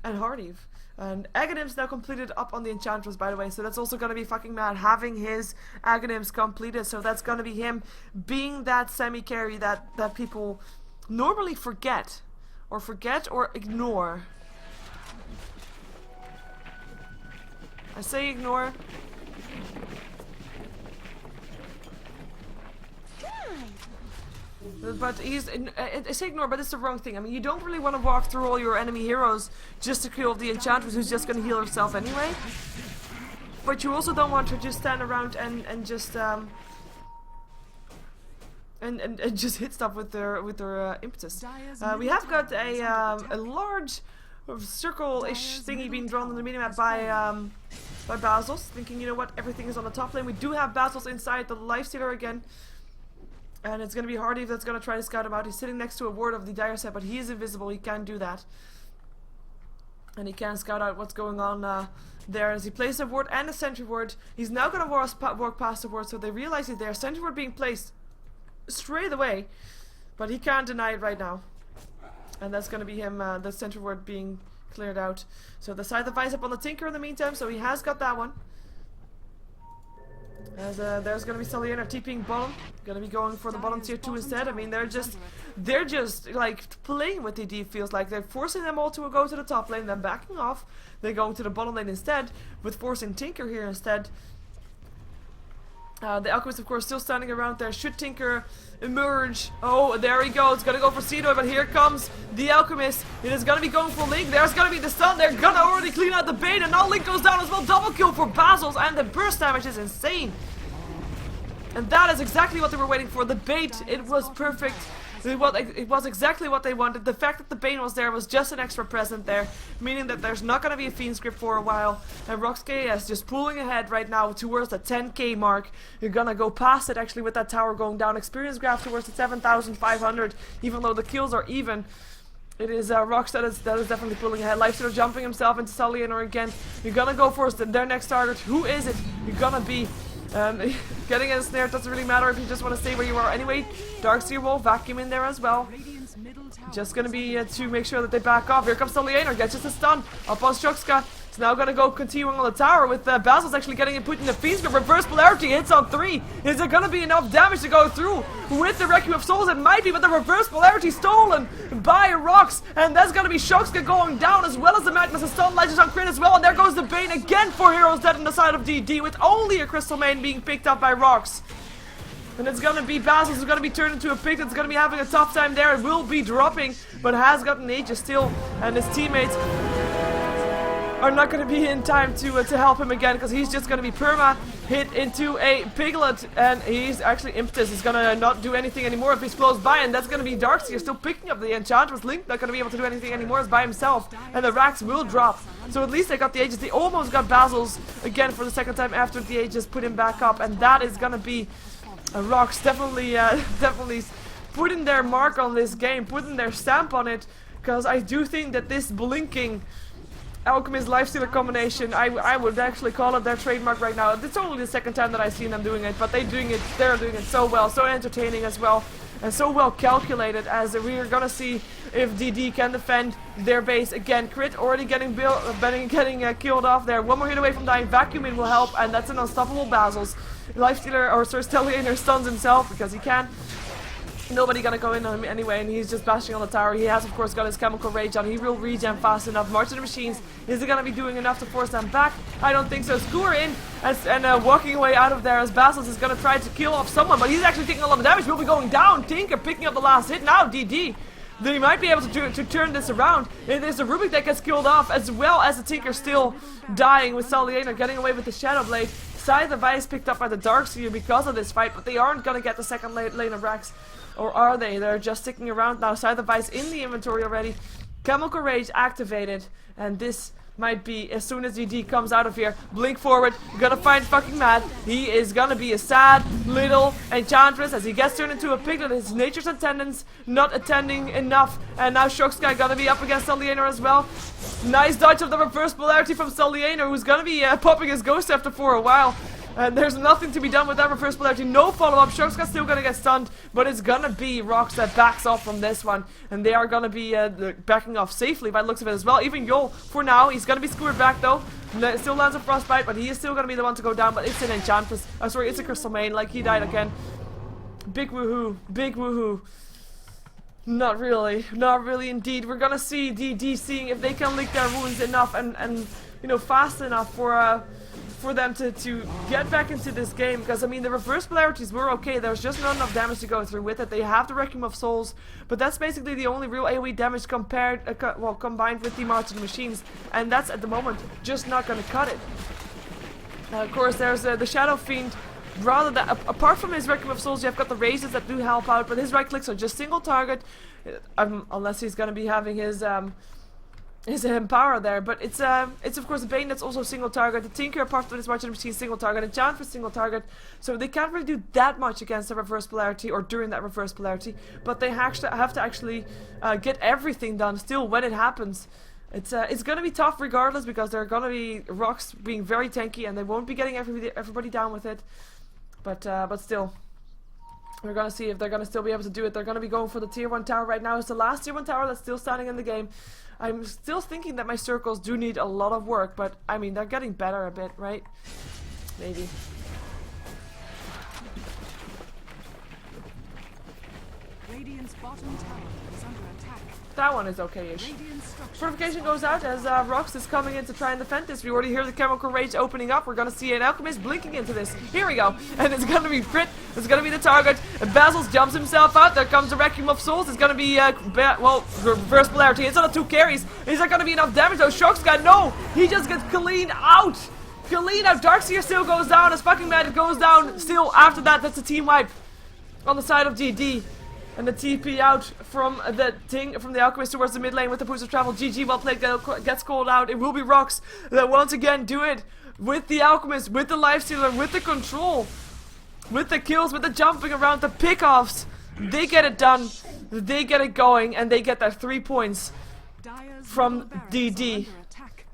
Hardeeve. And Aghanim's now completed up on the Enchantress, by the way, so that's also gonna be fucking mad, having his Aghanims completed. So that's gonna be him being that semi-carry that people normally forget or ignore. I say ignore. But I say ignore, but it's the wrong thing. I mean, you don't really want to walk through all your enemy heroes just to kill the Enchantress, who's just going to heal herself anyway. But you also don't want to just stand around and just just hit stuff with their impetus. We have got a large circle-ish thingy being drawn on the minimap by Basil's, thinking, you know what, everything is on the top lane. We do have Basil's inside the Lifestealer again. And it's going to be Hardeeve that's going to try to scout him out. He's sitting next to a ward of the Dire set, but he is invisible. He can't do that. And he can scout out what's going on there as he places a ward and a sentry ward. He's now going to walk past the ward, so they realize he's there. Sentry ward being placed straight away, but he can't deny it right now. And that's going to be him, the sentry ward being cleared out. So the side device up on the Tinker in the meantime, so he has got that one. As there's gonna be StarLadder TPing bottom, gonna be going for the bottom tier 2 instead. I mean, they're just like playing with DD. Feels like they're forcing them all to go to the top lane, then backing off. They're going to the bottom lane instead, with forcing Tinker here instead. The Alchemist, of course, still standing around there. Should Tinker emerge? Oh, there he goes. Gonna go for Seedoy, but here comes the Alchemist. It is gonna be going for Link. There's gonna be the stun. They're gonna already clean out the bait, and now Link goes down as well. Double kill for Basil's, and the burst damage is insane. And that is exactly what they were waiting for. The bait, it was perfect. It was exactly what they wanted. The fact that the Bane was there was just an extra present there, meaning that there's not going to be a Fiend script for a while. And RoX.KiS just pulling ahead right now towards the 10k mark. You're going to go past it actually with that tower going down. Experience graph towards the 7,500, even though the kills are even. It is RoX that is definitely pulling ahead. Lifestealer jumping himself into StarLadder again. You're going to go for their next target. Who is it? You're going to be... getting in a snare doesn't really matter if you just want to stay where you are anyway. Darkseer will vacuum in there as well. Just gonna be to make sure that they back off. Here comes StarLadder, gets just a stun up on RoX.KiS. It's now gonna go continuing on the tower with Basil's actually getting it put in the Fiend script. Reverse polarity hits on 3. Is there gonna be enough damage to go through with the Requiem of Souls? It might be, but the reverse polarity stolen by RoX, and that's gonna be RoX.KiS going down as well as the Madness and Stun Legends on Crit as well. And there goes the Bane again for Heroes Dead on the side of DD with only a Crystal Main being picked up by RoX. And it's gonna be Basil who's gonna be turned into a pig that's gonna be having a tough time there. It will be dropping, but has gotten Aegis still, and his teammates are not going to be in time to help him again, because he's just going to be perma hit into a piglet, and he's actually impetus. He's going to not do anything anymore if he's close by, and that's going to be Darkseer still picking up the Enchantress. Link not going to be able to do anything anymore, is by himself, and the racks will drop. So at least they got the Aegis. They almost got Basil's again for the second time after the Aegis put him back up, and that is going to be RoX definitely definitely putting their mark on this game, putting their stamp on it, because I do think that this blinking Alchemist Lifestealer combination, I would actually call it their trademark right now. It's only the second time that I've seen them doing it, but they're doing it so well, so entertaining as well, and so well calculated, as we are gonna see if DD can defend their base again. Crit already getting killed off there. One more hit away from dying. Vacuuming will help, and that's an unstoppable Basil's. Lifestealer, or StarLadder stuns himself because he can. Nobody gonna go in on him anyway, and he's just bashing on the tower. He has, of course, got his chemical rage on. He will regen fast enough. March of the Machines, is it gonna be doing enough to force them back? I don't think so. Skewer in and walking away out of there as Basils is gonna try to kill off someone, but he's actually taking a lot of damage. Will be going down. Tinker picking up the last hit now. DD. They might be able to turn this around. There's a Rubik that gets killed off, as well as the Tinker still dying, with StarLadder getting away with the Shadow Blade. Scythe of Ice picked up by the Darkseer because of this fight, but they aren't gonna get the second lane of racks. Or are they? They're just sticking around now. Scythe of Ice in the inventory already. Chemical Rage activated. And this might be, as soon as DD comes out of here, blink forward, gonna find fucking mad. He is gonna be a sad little Enchantress as he gets turned into a piglet. His nature's attendance not attending enough. And now RoX.KiS gonna be up against StarLadder as well. Nice dodge of the reverse polarity from StarLadder, who's gonna be popping his ghost after for a while. And there's nothing to be done with that reverse polarity. No follow-up. RoX.KiS still gonna get stunned, but it's gonna be RoX that backs off from this one, and they are gonna be backing off safely by the looks of it as well. Even Yol, for now, he's gonna be skewered back though. Still lands a frostbite, but he is still gonna be the one to go down. But it's an Enchantress. Sorry, it's a Crystal Main. Like, he died again. Big woohoo! Big woohoo! Not really. Not really indeed. We're gonna see DD seeing if they can lick their wounds enough and you know, fast enough for them to get back into this game, because I mean the reverse polarities were okay. There's just not enough damage to go through with it. They have the Requiem of Souls, but that's basically the only real AoE damage combined with the March of the Machines, and that's at the moment just not going to cut it. Of course, there's the Shadow Fiend. Rather than apart from his Requiem of Souls, you've got the Razors that do help out, but his right clicks are just single target, unless he's going to be having his Empower there, but it's of course the Bane that's also single target. The Tinker, apart from this March of the Machine, single target. Enchantress single target, so they can't really do that much against the reverse polarity or during that reverse polarity. But they have to actually get everything done still when it happens. It's gonna be tough regardless, because they're gonna be RoX being very tanky, and they won't be getting everybody down with it. But still. We're gonna see if they're gonna still be able to do it. They're gonna be going for the tier 1 tower right now. It's the last tier 1 tower that's still standing in the game. I'm still thinking that my circles do need a lot of work, but I mean, they're getting better a bit, right? Maybe. Radiant's bottom tower is under attack. That one is okay-ish. Fortification goes out as RoX is coming in to try and defend this. We already hear the Chemical Rage opening up. We're gonna see an Alchemist blinking into this. Here we go. And it's gonna be Crit. It's gonna be the target. And Basils jumps himself out. There comes the Requiem of Souls. It's gonna be, well, reverse polarity. It's on the 2 carries. Is that gonna be enough damage though? RoX.KiS, no! He just gets cleaned out! Cleaned out. Darkseer still goes down. As fucking mad, it goes down. Still, after that, that's a team wipe on the side of DD. And the TP out from the Alchemist towards the mid lane with the boost of travel. GG, well played, gets called out. It will be RoX that once again do it with the Alchemist, with the Lifestealer, with the control, with the kills, with the jumping around, the pickoffs. They get it done, they get it going, and they get their 3 points from DD.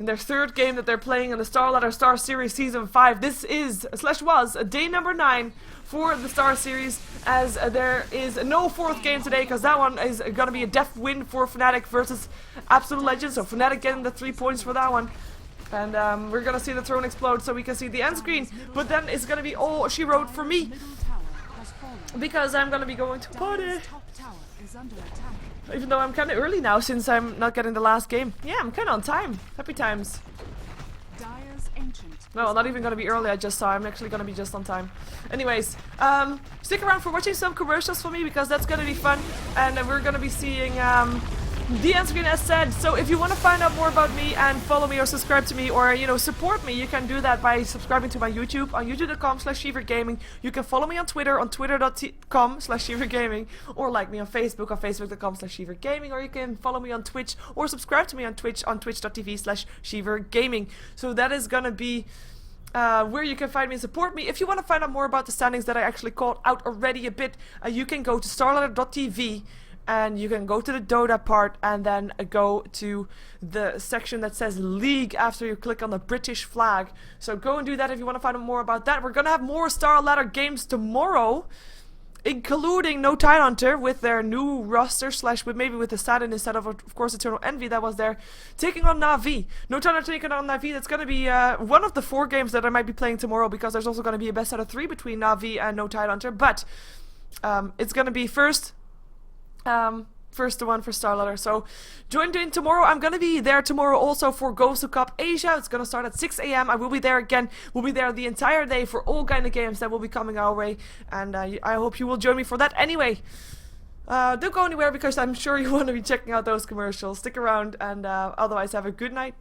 In their 3rd game that they're playing in the StarLadder Star Series Season 5. This is, /was, day number 9 for the Star Series, as there is no 4th game today, because that one is going to be a def win for Fnatic versus Absolute Legends. So Fnatic getting the 3 points for that one. And we're going to see the throne explode so we can see the end screen. But then it's going to be all she wrote for me, because I'm going to be going to party. Even though I'm kind of early now, since I'm not getting the last game. Yeah, I'm kind of on time. Happy times. Dire's ancient. No, I'm not even gonna be early, I just saw. I'm actually gonna be just on time. Anyways, stick around for watching some commercials for me because that's gonna be fun. And we're gonna be seeing the end screen as said. So if you want to find out more about me and follow me or subscribe to me or, you know, support me, you can do that by subscribing to my YouTube on youtube.com/SheeverGaming. You can follow me on Twitter on twitter.com/SheeverGaming or like me on Facebook on facebook.com/SheeverGaming, or you can follow me on Twitch or subscribe to me on Twitch on twitch.tv/SheeverGaming. So that is gonna be where you can find me and support me. If you want to find out more about the standings that I actually called out already a bit, you can go to StarLadder.tv and you can go to the Dota part and then go to the section that says League after you click on the British flag. So go and do that if you want to find out more about that. We're gonna have more StarLadder games tomorrow, including No Tidehunter with their new roster with maybe with the Saturn instead of course Eternal Envy that was there, taking on Na'Vi. No Tidehunter taking on Na'Vi. That's gonna be one of the 4 games that I might be playing tomorrow because there's also gonna be a best out of 3 between Na'Vi and No Tidehunter. But it's gonna be first the one for StarLadder. So join in tomorrow. I'm gonna be there tomorrow also for Gosu Cup Asia. It's gonna start at 6 AM. I will be there again. We'll be there the entire day for all kind of games that will be coming our way. And I hope you will join me for that anyway. Don't go anywhere because I'm sure you want to be checking out those commercials. Stick around and otherwise have a good night.